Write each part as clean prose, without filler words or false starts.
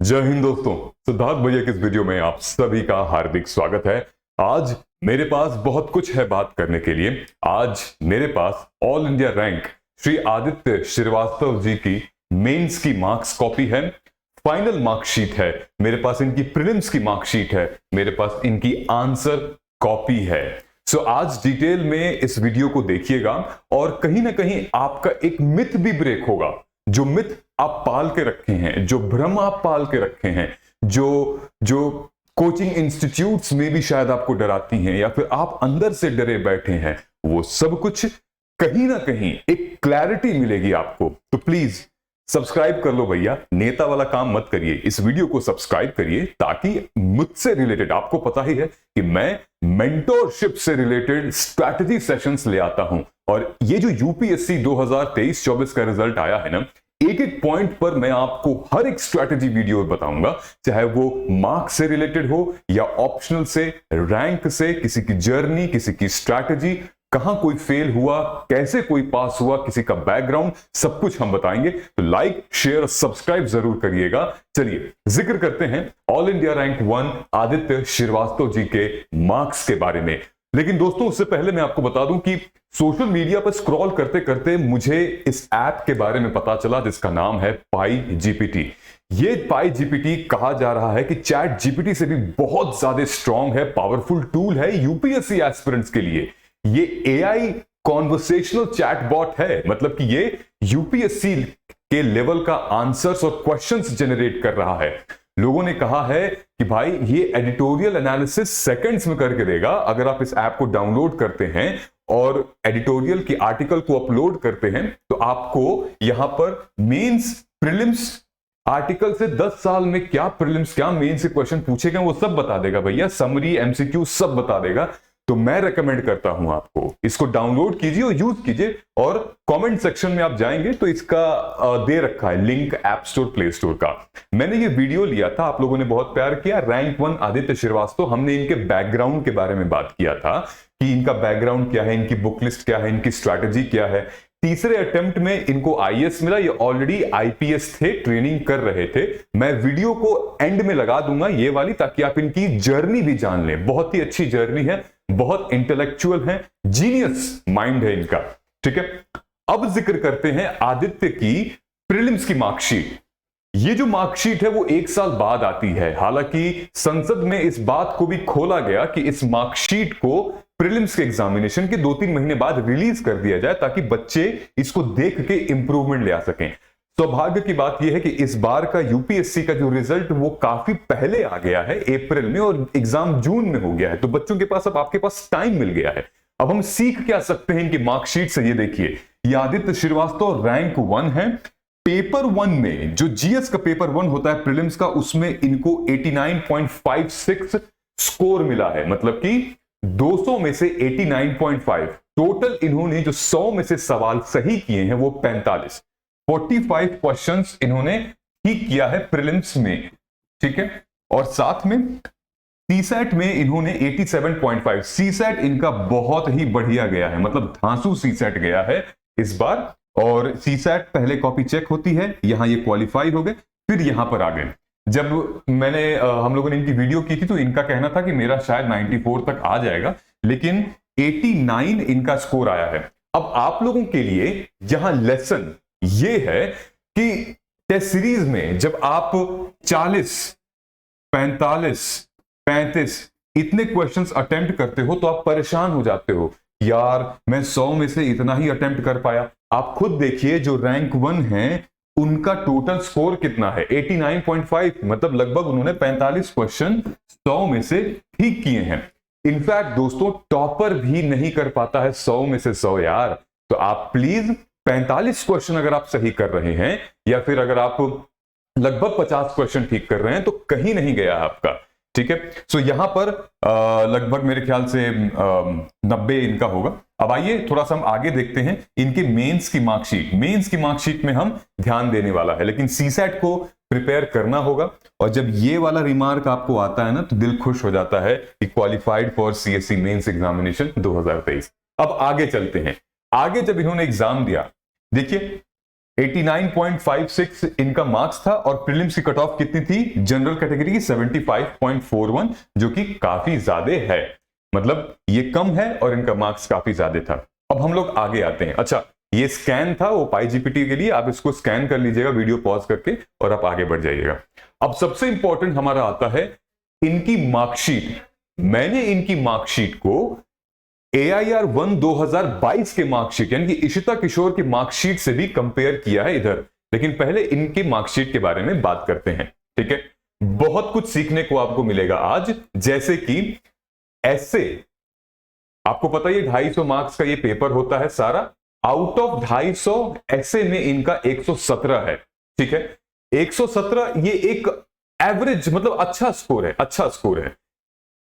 जय हिंद दोस्तों। सिद्धार्थ भैया की इस वीडियो में आप सभी का हार्दिक स्वागत है। आज मेरे पास बहुत कुछ है बात करने के लिए। आज मेरे पास all India rank Shri Aditya Srivastava ji की मेंस की मार्क्स कॉपी है, फाइनल मार्कशीट है, मेरे पास इनकी प्रीलिम्स की मार्कशीट है, मेरे पास इनकी आंसर कॉपी है। सो आज डिटेल में इस वीडियो को देखिएगा और कहीं ना कहीं आपका एक मिथ भी ब्रेक होगा। जो मिथ आप पाल के रखे हैं, जो भ्रम आप पाल के रखे हैं, जो जो कोचिंग इंस्टीट्यूट्स में भी शायद आपको डराती हैं या फिर आप अंदर से डरे बैठे हैं, वो सब कुछ कहीं ना कहीं एक क्लैरिटी मिलेगी आपको। तो प्लीज सब्सक्राइब कर लो भैया, नेता वाला काम मत करिए, इस वीडियो को सब्सक्राइब करिए ताकि मुझसे रिलेटेड, आपको पता ही है कि मैं मेंटोरशिप से रिलेटेड स्ट्रैटेजी सेशंस ले आता हूं। और ये जो यूपीएससी 2023-24 का रिजल्ट आया है ना, एक एक पॉइंट पर मैं आपको हर एक स्ट्रैटेजी वीडियो बताऊंगा, चाहे वो मार्क्स से रिलेटेड हो या ऑप्शनल से, रैंक से, किसी की जर्नी, किसी की स्ट्रैटेजी, कहां कोई फेल हुआ, कैसे कोई पास हुआ, किसी का बैकग्राउंड, सब कुछ हम बताएंगे। तो लाइक, शेयर, सब्सक्राइब जरूर करिएगा। चलिए जिक्र करते हैं all India rank 1 Aditya Srivastava ji के मार्क्स के बारे में। लेकिन दोस्तों उससे पहले मैं आपको बता दूं कि सोशल मीडिया पर स्क्रॉल करते करते मुझे इस ऐप के बारे में पता चला जिसका नाम है पाई जीपीटी। ये पाई जीपीटी कहा जा रहा है कि चैट जीपीटी से भी बहुत ज्यादा स्ट्रांग है, पावरफुल टूल है यूपीएससी एस्पिरेंट्स के लिए। ये एआई कॉन्वर्सेशनल चैटबॉट है, मतलब कि ये यूपीएससी के लेवल का आंसर्स और क्वेश्चंस जनरेट कर रहा है। लोगों ने कहा है कि भाई ये एडिटोरियल एनालिसिस सेकंड्स में करके देगा। अगर आप इस ऐप को डाउनलोड करते हैं और एडिटोरियल की आर्टिकल को अपलोड करते हैं तो आपको यहां पर मेंस, प्रीलिम्स आर्टिकल से 10 साल में क्या प्रीलिम्स, क्या मेंस के क्वेश्चन पूछे गए वो सब बता देगा भैया, समरी, एमसीक्यू सब बता देगा। तो मैं रेकमेंड करता हूं आपको इसको डाउनलोड कीजिए और यूज कीजिए। और कमेंट सेक्शन में आप जाएंगे तो इसका दे रखा है link app store, play store का। मैंने ये वीडियो लिया था, आप लोगों ने बहुत प्यार किया। रैंक 1 आदित्य श्रीवास्तव, हमने इनके बैकग्राउंड के बारे में बात किया था कि इनका बैकग्राउंड क्या है, इनकी बुक लिस्ट क्या है, इनकी स्ट्रैटेजी क्या है। तीसरे अटेम्प्ट में इनको आईएएस मिला, ये ऑलरेडी आईपीएस थे, ट्रेनिंग कर रहे थे। मैं वीडियो को एंड में लगा दूंगा ये वाली, ताकि आप इनकी जर्नी भी जान लें। बहुत ही अच्छी जर्नी है, बहुत इंटेलेक्चुअल है, जीनियस माइंड है इनका। ठीक है, अब जिक्र करते हैं आदित्य की प्रीलिम्स की मार्कशीट। ये जो मार्कशीट है वो 1 साल बाद आती है। हालांकि संसद में इस बात को भी खोला गया कि इस मार्कशीट को प्रीलिम्स के एग्जामिनेशन के 2-3 महीने बाद रिलीज कर दिया जाए ताकि बच्चे इसको देख के इंप्रूवमेंट ले आ सकें। सौभाग्य की बात यह है कि इस बार का यूपीएससी का जो रिजल्ट वो काफी पहले आ गया है, अप्रैल में, और एग्जाम जून में हो गया है। तो बच्चों के पास अब आपके पास टाइम मिल गया है। अब हम सीख क्या सकते हैं इनकी मार्कशीट से, ये देखिए। ये आदित्य श्रीवास्तव रैंक 1 है। पेपर 1 में जो जीएस का पेपर 1 होता है प्रीलिम्स का, उसमें इनको 89.56 स्कोर मिला है, मतलब कि 200 में से 89.5। टोटल इन्होंने जो 100 में से सवाल सही किए हैं वो 45 क्वेश्चंस इन्होंने ठीक किया है प्रीलिम्स में। ठीक है, और साथ में सीसैट में इन्होंने 87.5। सीसैट इनका बहुत ही बढ़िया गया है, मतलब धांसू सीसैट गया है इस बार। और सीसैट पहले कॉपी चेक होती है, यहां ये क्वालिफाई हो गए, फिर यहां पर आ गए। जब मैंने हम लोगों ने इनकी वीडियो की थी तो इनका कहना था कि मेरा शायद 94 तक आ जाएगा, लेकिन 89 इनका स्कोर आया है। अब आप लोगों के लिए यहां लेसन ये है कि टेस्ट सीरीज में जब आप 40, 45, 35 इतने क्वेश्चंस अटेम्प्ट करते हो तो आप परेशान हो जाते हो, यार मैं 100 में से इतना ही अटेम्प्ट कर पाया। आप खुद देखिए जो रैंक 1 है उनका टोटल स्कोर कितना है, 89.5, मतलब लगभग उन्होंने 45 क्वेश्चन 100 में से ठीक किए हैं। इनफैक्ट दोस्तों टॉपर भी नहीं कर पाता है 100 में से 100 यार। तो आप प्लीज 45 क्वेश्चन अगर आप सही कर रहे हैं, या फिर अगर आप लगभग 50 क्वेश्चन ठीक कर रहे हैं, तो कहीं नहीं गया आपका। ठीक है, सो यहां पर लगभग मेरे ख्याल से 90 इनका होगा। अब आइए थोड़ा सा हम आगे देखते हैं इनके मेंस की मार्कशीट। मेंस की मार्कशीट में हम ध्यान देने वाला है, लेकिन सीसैट को प्रिपेयर करना होगा। और जब ये वाला रिमार्क आपको आता है ना तो दिल खुश हो जाता है कि qualified for CSC mains examination 2023। अब आगे चलते हैं। आगे जब इन्होंने एग्जाम दिया, देखिए 89.56 इनका मार्क्स था और प्रीलिम्स की कट ऑफ कितनी थी जनरल कैटेगरी की 75.41, जो कि काफी ज्यादा है। मतलब ये कम है और इनका मार्क्स काफी ज्यादा था। अब हम लोग आगे आते हैं। अच्छा, ये स्कैन था वो पाईजीपीटी के लिए, आप इसको स्कैन कर लीजिएगा वीडियो पॉज करके और आप आगे बढ़ जाइएगा। अब सबसे इंपॉर्टेंट हमारा आता है इनकी मार्कशीट। मैंने इनकी मार्कशीट को AIR 1 2022 के मार्कशीट यानी कि इशिता किशोर की मार्कशीट से भी कंपेयर किया है इधर, लेकिन पहले इनकी मार्कशीट के बारे में बात करते हैं। ठीक है, बहुत कुछ सीखने को आपको मिलेगा आज, जैसे कि ऐसे आपको पता है 250 मार्क्स का ये पेपर होता है सारा, आउट ऑफ 250 ऐसे में इनका 117 है। ठीक है, 117 ये एक एवरेज मतलब अच्छा स्कोर है, अच्छा स्कोर है।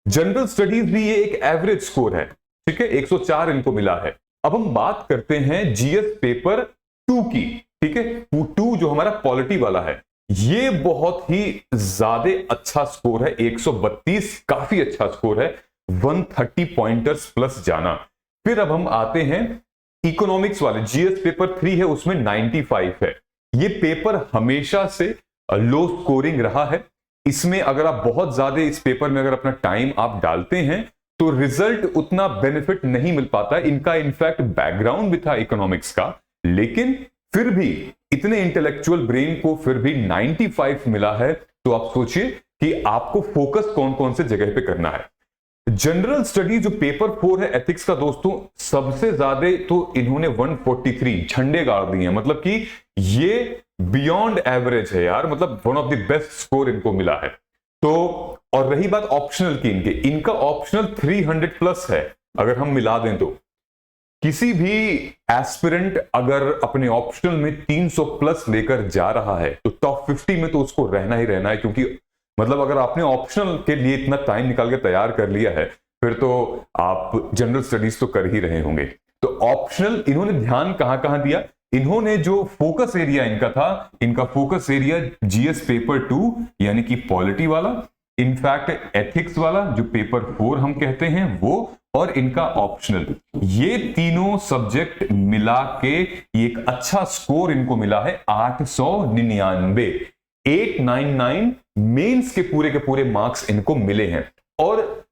जनरल स्टडीज भी ये एक एवरेज स्कोर है। ठीक है, 104 इनको मिला है। अब हम बात करते हैं जीएस पेपर 2 की। ठीक है, 2 जो हमारा पॉलिटी वाला है, ये बहुत ही ज्यादा अच्छा स्कोर है, 132 काफी अच्छा स्कोर है, 130 पॉइंटर्स प्लस जाना। फिर अब हम आते हैं इकोनॉमिक्स वाले, जीएस पेपर 3 है उसमें 95 है। ये पेपर हमेशा से लो स्कोरिंग रहा है। इसमें अगर आप बहुत ज्यादा इस पेपर में अगर अपना टाइम आप डालते हैं तो रिजल्ट उतना बेनिफिट नहीं मिल पाता है। इनका इनफैक्ट बैकग्राउंड भी था इकोनॉमिक्स का, लेकिन फिर भी इतने इंटेलेक्चुअल ब्रेन को फिर भी 95 मिला है। तो आप सोचिए कि आपको फोकस कौन कौन से जगह पे करना है। जनरल स्टडी जो पेपर 4 है एथिक्स का दोस्तों, सबसे ज्यादा तो इन्होंने 143 झंडे गाड़ दिए हैं। मतलब कि ये बियॉन्ड एवरेज है यार, मतलब one of the best score इनको मिला है। तो और रही बात ऑप्शनल की, इनका ऑप्शनल 300 प्लस है। अगर हम मिला दें तो किसी भी एस्पिरेंट अगर अपने ऑप्शनल में 300 प्लस लेकर जा रहा है तो टॉप 50 में तो उसको रहना ही रहना है, क्योंकि मतलब अगर आपने ऑप्शनल के लिए इतना टाइम निकाल के तैयार कर लिया है फिर तो आप जनरल स्टडीज तो कर ही रहे होंगे। तो ऑप्शनल इन्होंने ध्यान कहां कहां दिया, इन्होंने जो फोकस एरिया इनका था, इनका फोकस एरिया जीएस पेपर 2 यानी कि पॉलिटी वाला, इनफैक्ट एथिक्स वाला जो पेपर 4 हम कहते हैं वो, और इनका ऑप्शनल, ये तीनों सब्जेक्ट मिला के एक अच्छा स्कोर इनको मिला है 899, 899 मेंस के पूरे मार्क्स इनको मिले हैं। और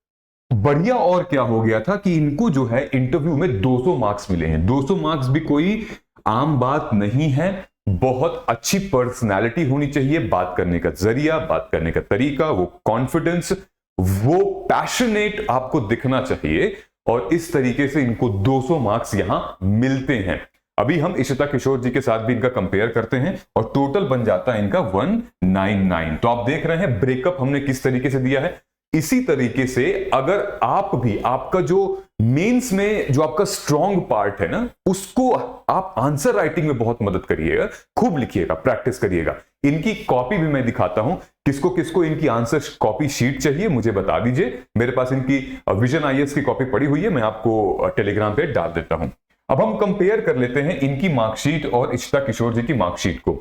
बढ़िया और क्या हो गया था कि इनको जो है इंटरव्यू में 200 मार्क्स मिले हैं। 200 मार्क्स भी कोई आम बात नहीं है। बहुत अच्छी पर्सनालिटी होनी चाहिए, बात करने का जरिया, बात करने का तरीका, वो कॉन्फिडेंस, वो पैशनेट आपको दिखना चाहिए, और इस तरीके से इनको 200 मार्क्स यहां मिलते हैं। अभी हम इशिता किशोर जी के साथ भी इनका कंपेयर करते हैं और टोटल बन जाता है इनका 199। तो आप देख रहे हैं ब्रेकअप हमने किस तरीके से दिया है। इसी तरीके से अगर आप भी, आपका जो मेंस में जो आपका स्ट्रॉन्ग पार्ट है ना, उसको आप आंसर राइटिंग में बहुत मदद करिएगा, खूब लिखिएगा, प्रैक्टिस करिएगा। इनकी कॉपी भी मैं दिखाता हूं, किसको किसको इनकी आंसर कॉपी शीट चाहिए मुझे बता दीजिए। मेरे पास इनकी विजन आईएएस की कॉपी पड़ी हुई है, मैं आपको टेलीग्राम पे डाल देता हूं। अब हम कंपेयर कर लेते हैं इनकी मार्कशीट और इशिता किशोर जी की मार्कशीट को।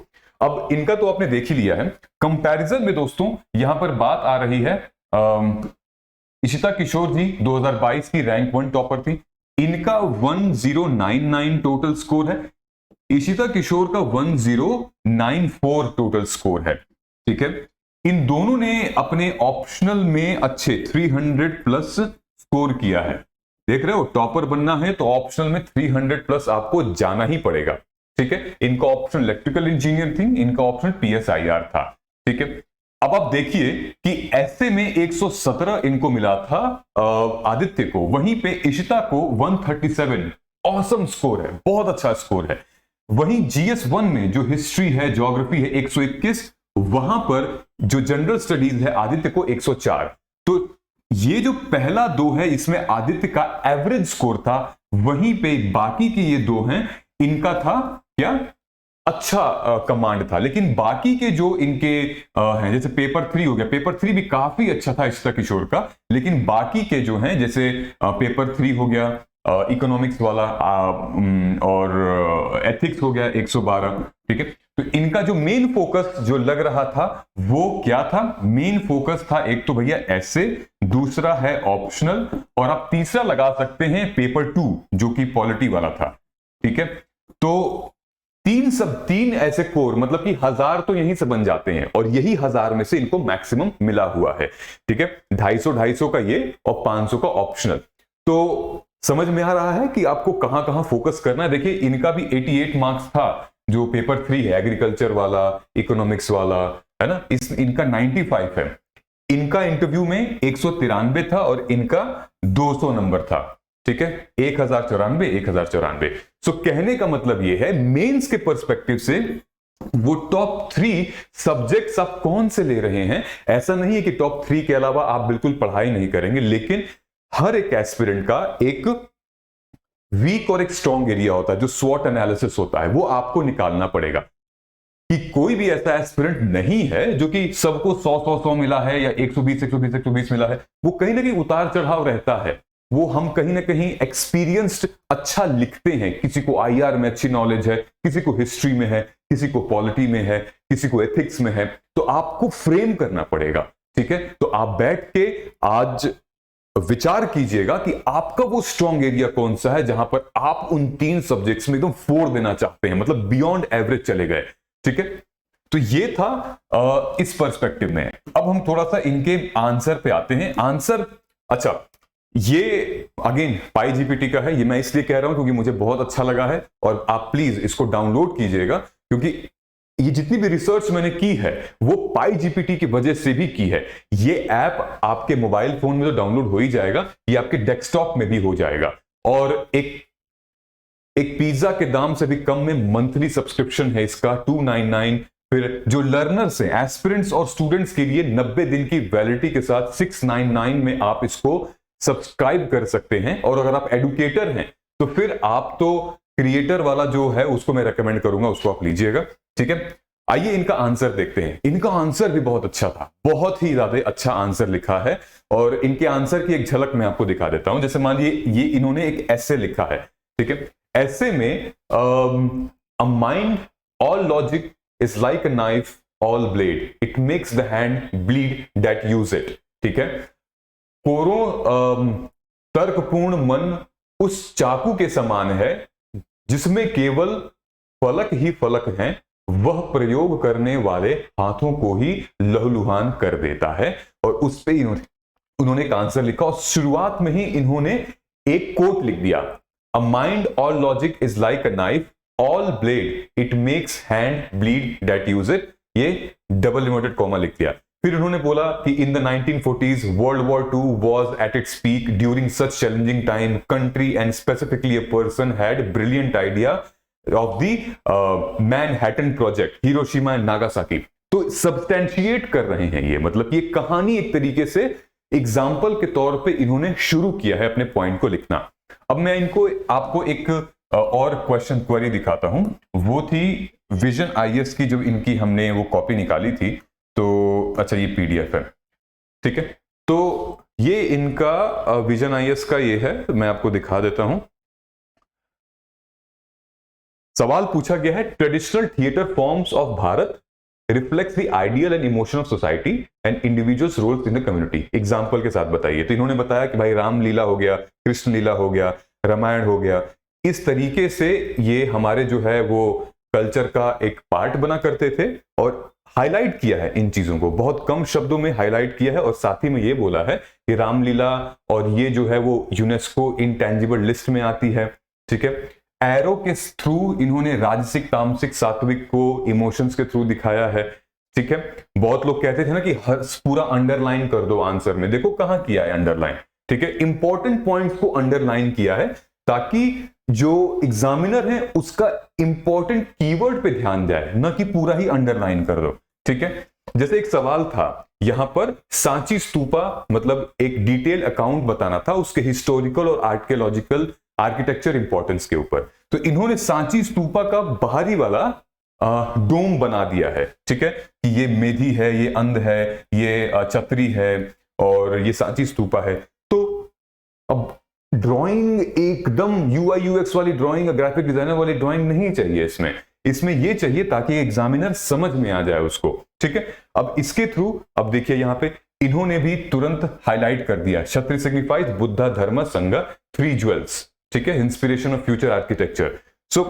अब इनका तो आपने देख ही लिया है। कंपैरिजन में दोस्तों यहां पर बात आ रही है, इशिता किशोर जी 2022 की रैंक 1 टॉपर थी, इनका 1099 टोटल स्कोर है, इशिता किशोर का 1094 टोटल स्कोर है। ठीक है, इन दोनों ने अपने ऑप्शनल में अच्छे 300 प्लस स्कोर किया है। देख रहे हो, टॉपर बनना है तो ऑप्शनल में 300 प्लस आपको जाना ही पड़ेगा। ठीक है, इनका ऑप्शन इलेक्ट्रिकल इंजीनियर थी, इनका ऑप्शन PSIR था। ठीक है, अब आप देखिए कि ऐसे में 117 इनको मिला था आदित्य को, वहीं पे इशिता को 137, ऑसम स्कोर है, बहुत अच्छा स्कोर है। वहीं GS1 में जो हिस्ट्री है, ज्योग्राफी है 121, वहां पर जो जनरल स्टडीज है आदित्य को 104। तो ये जो पहला 2 है इसमें आदित्य का एवरेज स्कोर था, वहीं पे बाकी के ये 2 हैं इनका था क्या, अच्छा कमांड था। लेकिन बाकी के जो इनके हैं, जैसे पेपर 3 हो गया, पेपर 3 भी काफी अच्छा था इशिता किशोर का, लेकिन बाकी के जो हैं जैसे पेपर 3 हो गया इकोनॉमिक्स वाला और एथिक्स हो गया 112। ठीक है, तो इनका जो मेन फोकस जो लग रहा था वो क्या था, मेन फोकस था एक तो भैया ऐसे, दूसरा है ऑप्शनल, और आप तीसरा लगा सकते हैं पेपर 2 जो कि पॉलिटी वाला था। ठीक है, तो तीन ऐसे कोर, मतलब कि 1000 तो यहीं से बन जाते हैं और यही 1000 में से इनको मैक्सिमम मिला हुआ है। ठीक है, 250 का ये और 500 का ऑप्शनल। तो समझ में आ रहा है कि आपको कहां कहां फोकस करना है। देखिए इनका भी 88 मार्क्स था, जो पेपर 3 है एग्रीकल्चर वाला, इकोनॉमिक्स वाला, है ना, इनका 95 है। इनका इंटरव्यू में 193 था और इनका 200 नंबर था। ठीक है, 1094। सो कहने का मतलब यह है मेंस के पर्सपेक्टिव से वो टॉप 3 सब्जेक्ट्स आप कौन से ले रहे हैं, ऐसा नहीं है कि टॉप 3 के अलावा आप बिल्कुल पढ़ाई नहीं करेंगे, लेकिन हर एक एस्पिरेंट का एक वीक और एक स्ट्रॉन्ग एरिया होता है, जो स्वॉट एनालिसिस होता है, वो आपको निकालना पड़ेगा। कि कोई भी ऐसा एस्पिरेंट नहीं है जो कि सबको 100 मिला है या 120 मिला है। वो कहीं ना कहीं उतार चढ़ाव रहता है। वो हम कहीं ना कहीं एक्सपीरियंस्ड अच्छा लिखते हैं, किसी को आईआर में अच्छी नॉलेज है, किसी को हिस्ट्री में है, किसी को पॉलिटी में है, किसी को एथिक्स में है। तो आपको फ्रेम करना पड़ेगा। ठीक है, तो आप बैठ के आज विचार कीजिएगा कि आपका वो स्ट्रॉन्ग एरिया कौन सा है जहां पर आप उन 3 सब्जेक्ट्स में एकदम 4 देना चाहते हैं, मतलब बियॉन्ड एवरेज चले गए। ठीक है, तो ये था इस पर्सपेक्टिव में। अब हम थोड़ा सा इनके आंसर पे आते हैं। आंसर, अच्छा, ये अगेन PyGPT का है, ये मैं इसलिए कह रहा हूं क्योंकि मुझे बहुत अच्छा लगा है और आप प्लीज इसको डाउनलोड कीजिएगा, क्योंकि ये जितनी भी रिसर्च मैंने की है वो PyGPT की वजह से भी की है। ये ऐप आपके मोबाइल फोन में तो डाउनलोड हो ही जाएगा, ये आपके डेस्कटॉप में भी हो जाएगा और एक पिज्जा के दाम से भी कम में मंथली सब्सक्रिप्शन है इसका 299। फिर जो लर्नर्स हैं, एस्पिरेंट्स और स्टूडेंट्स के लिए 90 दिन की वैलिडिटी के साथ 699 में आप इसको सब्सक्राइब कर सकते हैं। और अगर आप एडुकेटर हैं तो फिर आप तो क्रिएटर वाला जो है उसको मैं रेकमेंड करूंगा, उसको आप लीजिएगा। ठीक है, आइए इनका आंसर देखते हैं। इनका आंसर भी बहुत अच्छा था, बहुत ही ज्यादा अच्छा आंसर लिखा है और इनके आंसर की एक झलक मैं आपको दिखा देता हूं। जैसे मान लीजिए ये इन्होंने एक ऐसे लिखा है। ठीक है, ऐसे में a mind all logic is like a knife all blade, it makes the hand bleed that use it. ठीक है, कोरो तर्कपूर्ण मन उस चाकू के समान है जिसमें केवल फलक ही फलक हैं, वह प्रयोग करने वाले हाथों को ही लहूलुहान कर देता है। और उस पे उन्होंने एक आंसर लिखा और शुरुआत में ही इन्होंने एक कोट लिख दिया, a mind all logic is like a knife all blade, it makes hand bleed that use it. ये डबल इन्वर्टेड कॉमा लिख दिया। फिर उन्होंने बोला कि in the 1940s world war II was at its peak. During such challenging time, country and specifically a person had brilliant idea of the Manhattan Project, Hiroshima and Nagasaki. तो substantiate कर रहे हैं ये, मतलब ये कहानी एक तरीके से एग्जाम्पल के तौर पे इन्होंने शुरू किया है अपने पॉइंट को लिखना। अब मैं इनको आपको एक और क्वेश्चन क्वेरी दिखाता हूं। वो थी विजन IAS की, जो इनकी हमने वो कॉपी निकाली थी। तो अच्छा, ये PDF है। ठीक है, तो ये इनका विजन IAS का ये है, तो मैं आपको दिखा देता हूं। सवाल पूछा गया है, traditional theatre forms of Bharat reflects the ideal and emotion of society and individuals roles in the community. Example के साथ बताइए। तो इन्होंने बताया कि भाई रामलीला हो गया, कृष्ण लीला हो गया, रामायण हो गया, इस तरीके से ये हमारे जो है वो कल्चर का एक पार्ट बना करते थे और हाईलाइट किया है इन चीजों को, बहुत कम शब्दों में हाईलाइट किया है। और साथ ही में ये बोला है कि रामलीला और ये जो है वो यूनेस्को इंटेंजिबल लिस्ट में आती है। ठीक है, एरो के थ्रू इन्होंने राजसिक, तामसिक, सात्विक को इमोशंस के थ्रू दिखाया है। ठीक है, बहुत लोग कहते थे ना कि हर पूरा अंडरलाइन कर दो आंसर में, देखो कहां किया है अंडरलाइन। ठीक है, इंपॉर्टेंट पॉइंट्स को अंडरलाइन किया है ताकि जो एग्जामिनर है उसका इंपॉर्टेंट कीवर्ड पे ध्यान जाए, ना कि पूरा ही अंडरलाइन कर दो। ठीक है, जैसे एक सवाल था यहां पर, सांची स्तूपा मतलब एक डिटेल अकाउंट बताना था उसके हिस्टोरिकल और आर्कियोलॉजिकल आर्किटेक्चर इंपॉर्टेंस के ऊपर। तो इन्होंने सांची स्तूपा का बाहरी वाला डोम बना दिया है। ठीक है, कि ये मेधी है, ये अंध है, ये छतरी है और ये सांची स्तूपा है। तो अब ड्राइंग एकदम UI UX वाली ड्राइंग, ग्राफिक डिजाइनर वाली ड्राइंग नहीं चाहिए इसमें ये चाहिए ताकि एग्जामिनर समझ में आ जाए उसको। ठीक है, अब इसके थ्रू अब देखिए यहां पे इन्होंने भी तुरंत हाईलाइट कर दिया, क्षत्रिय सिग्निफाइज बुद्धा धर्म संघ 3 ज्वेल्स। ठीक है, inspiration of future architecture. So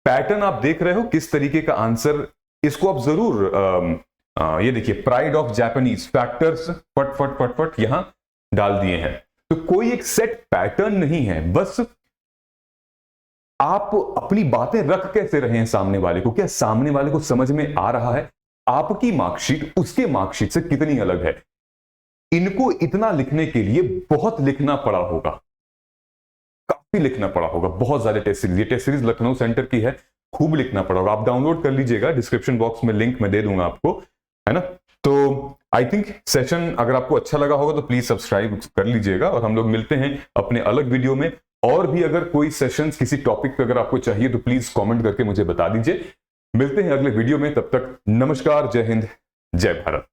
pattern आप देख रहे हो किस तरीके का आंसर, इसको आप जरूर ये देखिए, प्राइड ऑफ जापानीज, फैक्टर्स फट फट फट फट यहां डाल दिए हैं। तो कोई एक सेट पैटर्न नहीं है, बस आप अपनी बातें रख कैसे रहे हैं सामने वाले को, क्या सामने वाले को समझ में आ रहा है, आपकी मार्कशीट उसके मार्कशीट से कितनी अलग है। इनको इतना लिखने के लिए बहुत लिखना पड़ा होगा, काफी लिखना पड़ा होगा, बहुत ज्यादा टेस्ट सीरीज, ये टेस्ट सीरीज लखनऊ सेंटर की है, खूब लिखना पड़ा होगा। आप डाउनलोड कर लीजिएगा, डिस्क्रिप्शन बॉक्स में लिंक मैं दे दूंगा आपको, है ना। तो आई थिंक सेशन अगर आपको अच्छा लगा होगा तो प्लीज सब्सक्राइब कर लीजिएगा, और हम लोग मिलते हैं अपने अलग वीडियो में। और भी अगर कोई सेशंस किसी टॉपिक पे अगर आपको चाहिए तो प्लीज कमेंट करके मुझे बता दीजिए। मिलते हैं अगले वीडियो में, तब तक नमस्कार, जय हिंद, जय भारत।